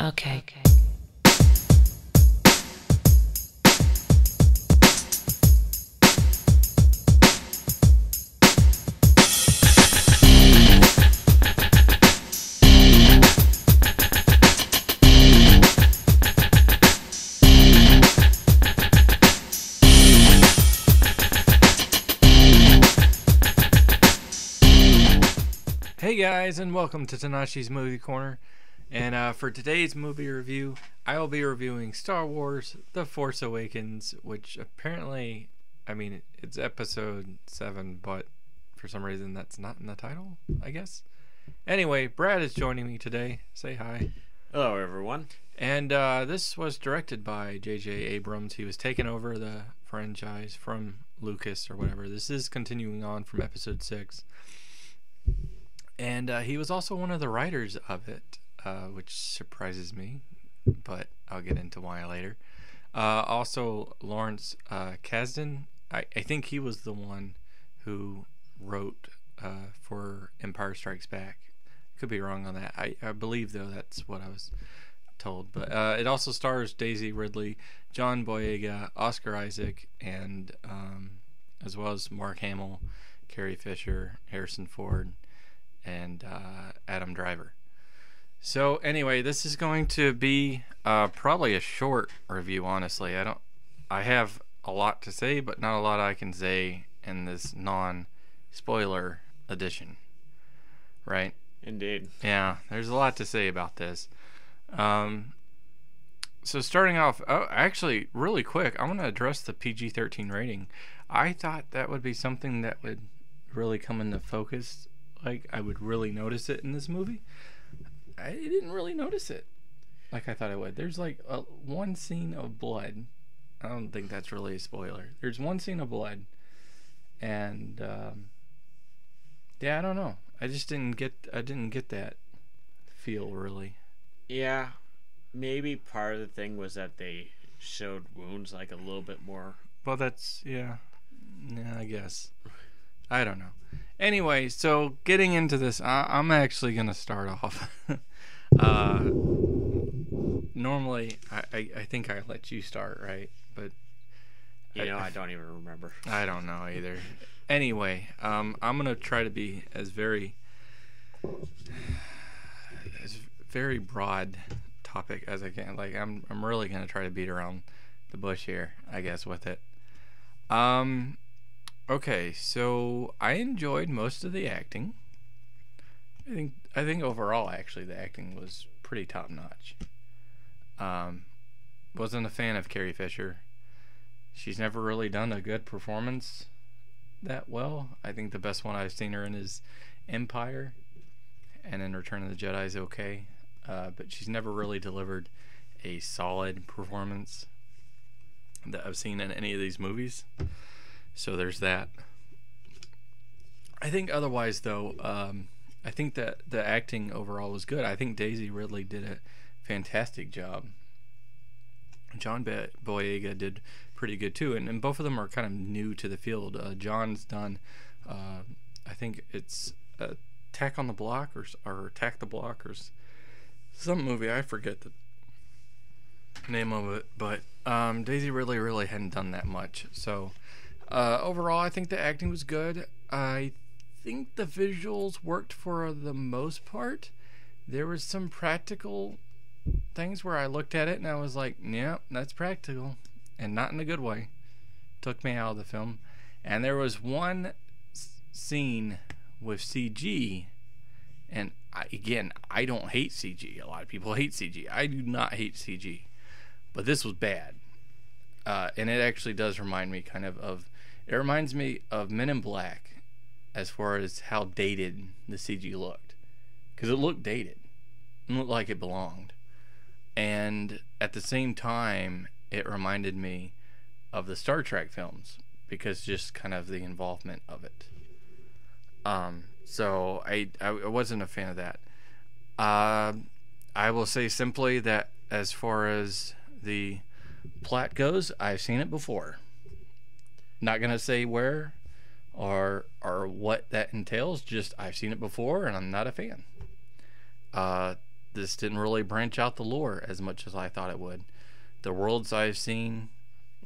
Okay. Hey guys, and welcome to Tnashi's Movie Corner. And for today's movie review, I will be reviewing Star Wars: The Force Awakens, which apparently, it's episode 7, but for some reason that's not in the title, I guess. Anyway, Brad is joining me today. Say hi. Hello, everyone. And this was directed by J.J. Abrams. He was taking over the franchise from Lucas or whatever. This is continuing on from episode 6. And he was also one of the writers of it, which surprises me, but I'll get into why later. Also, Lawrence Kasdan, I think he was the one who wrote for Empire Strikes Back. Could be wrong on that. I believe, though, that's what I was told. But it also stars Daisy Ridley, John Boyega, Oscar Isaac, and as well as Mark Hamill, Carrie Fisher, Harrison Ford, and Adam Driver. So anyway, this is going to be probably a short review, honestly. I have a lot to say, but not a lot I can say in this non-spoiler edition, right? Indeed. Yeah, there's a lot to say about this. So starting off, actually, really quick, I want to address the PG-13 rating. I thought that would be something that would really come into focus. Like, I would really notice it in this movie. I didn't really notice it like I thought I would. There's like one scene of blood. I don't think that's really a spoiler. There's one scene of blood, and yeah, I don't know. I didn't get that feel really. Yeah, maybe part of the thing was that they showed wounds like a little bit more. Well, yeah, I guess. I don't know. Anyway, so getting into this, I'm actually going to start off. Normally, I think I let you start, right? But I don't even remember. I don't know either. Anyway, I'm going to try to be as very broad topic as I can. Like, I'm really going to try to beat around the bush here, I guess, with it. Okay, so I enjoyed most of the acting. I think overall, actually, the acting was pretty top notch. Wasn't a fan of Carrie Fisher. She's never really done a good performance that well. I think the best one I've seen her in is Empire, and in Return of the Jedi is okay. But she's never really delivered a solid performance that I've seen in any of these movies. So there's that. I think otherwise, though, I think that the acting overall was good. I think Daisy Ridley did a fantastic job. John Boyega did pretty good, too. And both of them are kind of new to the field. John's done, I think it's Attack on the Block or Attack the Block or some movie. I forget the name of it. But Daisy Ridley really hadn't done that much. So overall, I think the acting was good. I think the visuals worked for the most part. There was some practical things where I looked at it and I was like, yeah, that's practical, and not in a good way. Took me out of the film. And there was one scene with CG, and I don't hate CG. A lot of people hate CG. I do not hate CG, but this was bad. And it actually does remind me it reminds me of Men in Black as far as how dated the CG looked. Because it looked dated. It looked like it belonged. And at the same time, it reminded me of the Star Trek films, because just kind of the involvement of it. So I wasn't a fan of that. I will say simply that as far as the plot goes, I've seen it before. Not gonna say where or what that entails. Just I've seen it before, and I'm not a fan. this didn't really branch out the lore as much as I thought it would. The worlds I've seen,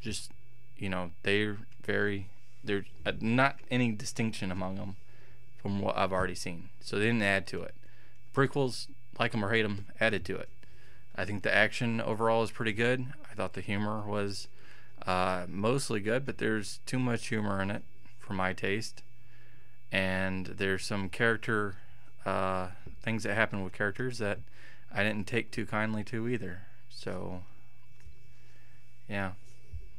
just, they're not any distinction among them from what I've already seen. So they didn't add to it. Prequels, like them or hate them, added to it. I think the action overall is pretty good. I thought the humor was mostly good, but there's too much humor in it for my taste. And there's some character things that happen with characters that I didn't take too kindly to either. So, yeah.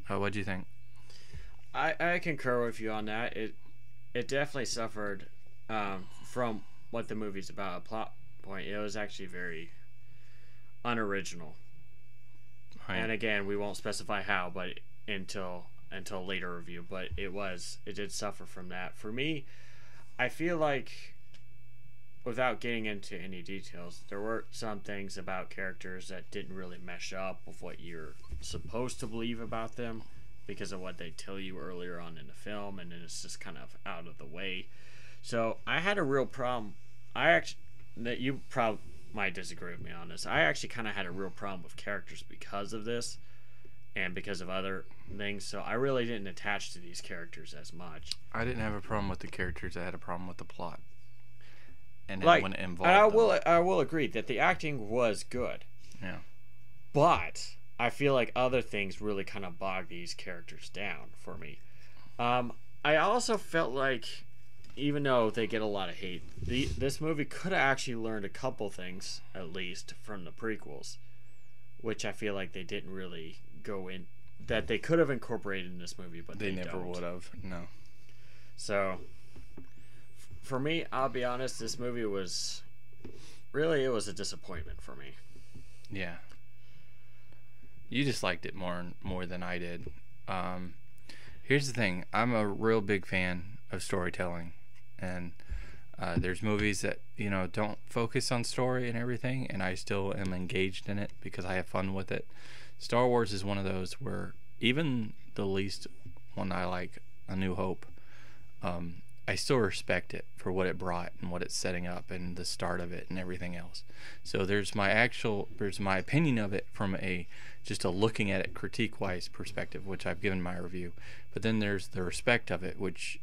What do you think? I concur with you on that. It definitely suffered from what the movie's about. A plot point. It was actually very unoriginal. Right. And again, we won't specify how, but until later review. But it did suffer from that. For me, I feel like, without getting into any details, there were some things about characters that didn't really mesh up with what you're supposed to believe about them because of what they tell you earlier on in the film, and then it's just kind of out of the way. So I had a real problem. That you probably might disagree with me on this. I actually kind of had a real problem with characters because of this and because of other things. So I really didn't attach to these characters as much. I didn't have a problem with the characters. I had a problem with the plot. And when it involved I will agree that the acting was good. Yeah. But I feel like other things really kind of bog these characters down for me. I also felt like, even though they get a lot of hate, this movie could have actually learned a couple things, at least, from the prequels, which I feel like they didn't really go in, that they could have incorporated in this movie, but they never would have. No. So, for me, I'll be honest, this movie was a disappointment for me. Yeah. You just liked it more than I did. Here's the thing. I'm a real big fan of storytelling. And there's movies that, don't focus on story and everything, and I still am engaged in it because I have fun with it. Star Wars is one of those where even the least one I like, A New Hope, I still respect it for what it brought and what it's setting up and the start of it and everything else. So there's my opinion of it from just a looking at it critique-wise perspective, which I've given my review. But then there's the respect of it, which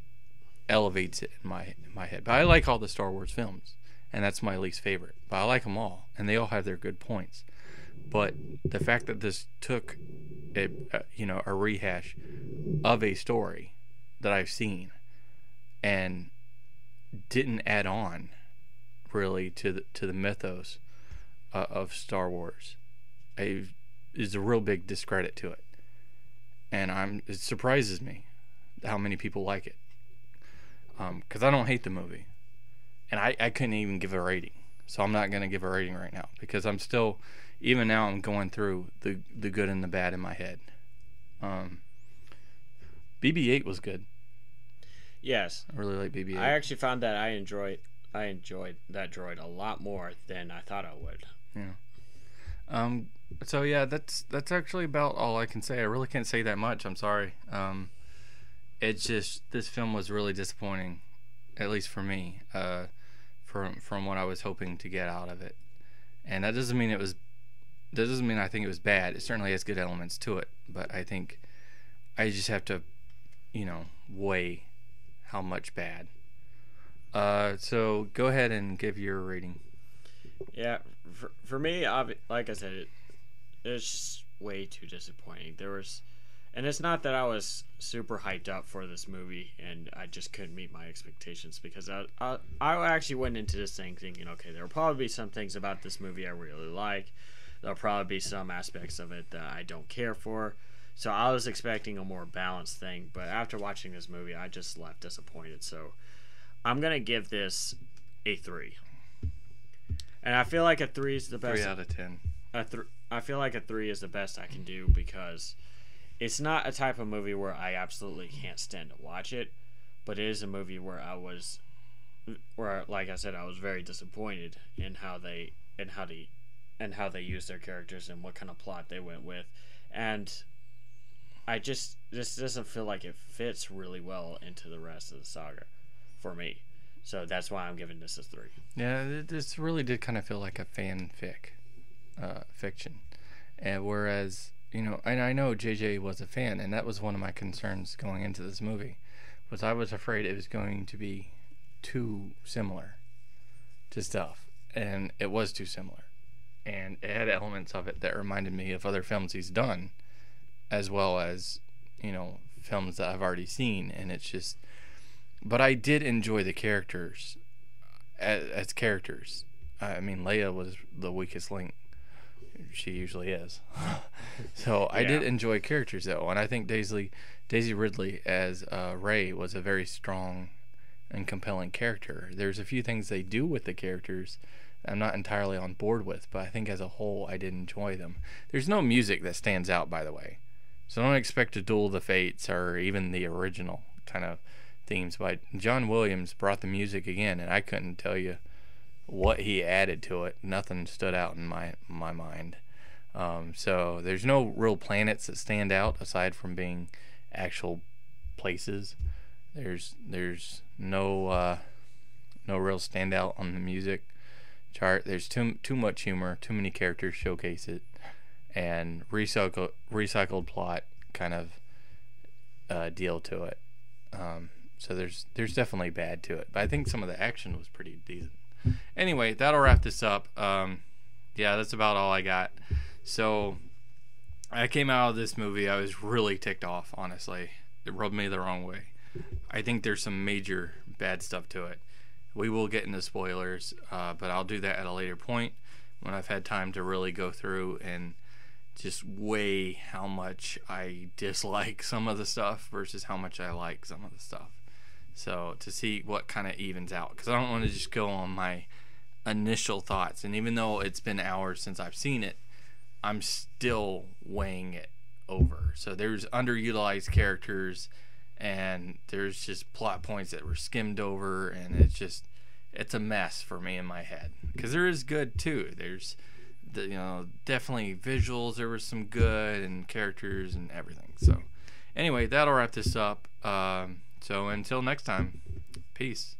elevates it in my head. But I like all the Star Wars films, and that's my least favorite. But I like them all, and they all have their good points. But the fact that this took a rehash of a story that I've seen and didn't add on really to the mythos of Star Wars is a real big discredit to it. And it surprises me how many people like it. Because I don't hate the movie, and I couldn't even give a rating, so I'm not going to give a rating right now because I'm still, even now, I'm going through the good and the bad in my head. BB-8 was good. Yes, I really like BB-8. I actually found that I enjoyed that droid a lot more than I thought I would. Yeah. So yeah, that's actually about all I can say. I really can't say that much. I'm sorry. It's just, this film was really disappointing, at least for me, from what I was hoping to get out of it. And that doesn't mean I think it was bad. It certainly has good elements to it, but I think I just have to, weigh how much bad. So go ahead and give your rating. Yeah, for me, like I said, it's just way too disappointing. And it's not that I was super hyped up for this movie and I just couldn't meet my expectations, because I actually went into this thing thinking, okay, there'll probably be some things about this movie I really like. There'll probably be some aspects of it that I don't care for. So I was expecting a more balanced thing, but after watching this movie, I just left disappointed. So I'm going to give this a 3. And I feel like a 3 is the best. 3 out of 10. I feel like a 3 is the best I can do, because it's not a type of movie where I absolutely can't stand to watch it, but it is a movie where like I said, I was very disappointed in how they used their characters and what kind of plot they went with. And this doesn't feel like it fits really well into the rest of the saga for me. So that's why I'm giving this a 3. Yeah, this really did kind of feel like a fiction. And whereas, and I know JJ was a fan, and that was one of my concerns going into this movie, was I was afraid it was going to be too similar to stuff. And it was too similar. And it had elements of it that reminded me of other films he's done, as well as, films that I've already seen. And it's just, but I did enjoy the characters as characters. I mean, Leia was the weakest link. She usually is. So I did enjoy characters, though. And I think Daisy Ridley as Rey was a very strong and compelling character. There's a few things they do with the characters I'm not entirely on board with, but I think as a whole I did enjoy them. There's no music that stands out, by the way. So don't expect a Duel of the Fates or even the original kind of themes. But John Williams brought the music again, and I couldn't tell you what he added to it. Nothing stood out in my mind. So there's no real planets that stand out aside from being actual places. There's no real standout on the music chart. There's too much humor, too many characters showcase it, and recycled plot kind of deal to it. So there's definitely bad to it, but I think some of the action was pretty decent. Anyway, that'll wrap this up. Yeah, that's about all I got. So I came out of this movie, I was really ticked off, honestly. It rubbed me the wrong way. I think there's some major bad stuff to it. We will get into spoilers, but I'll do that at a later point when I've had time to really go through and just weigh how much I dislike some of the stuff versus how much I like some of the stuff. So to see what kind of evens out, because I don't want to just go on my initial thoughts. And even though it's been hours since I've seen it, I'm still weighing it over. So there's underutilized characters, and there's just plot points that were skimmed over, and it's a mess for me in my head. Because there is good too. There's definitely visuals. There was some good and characters and everything. So anyway, that'll wrap this up. So until next time, peace.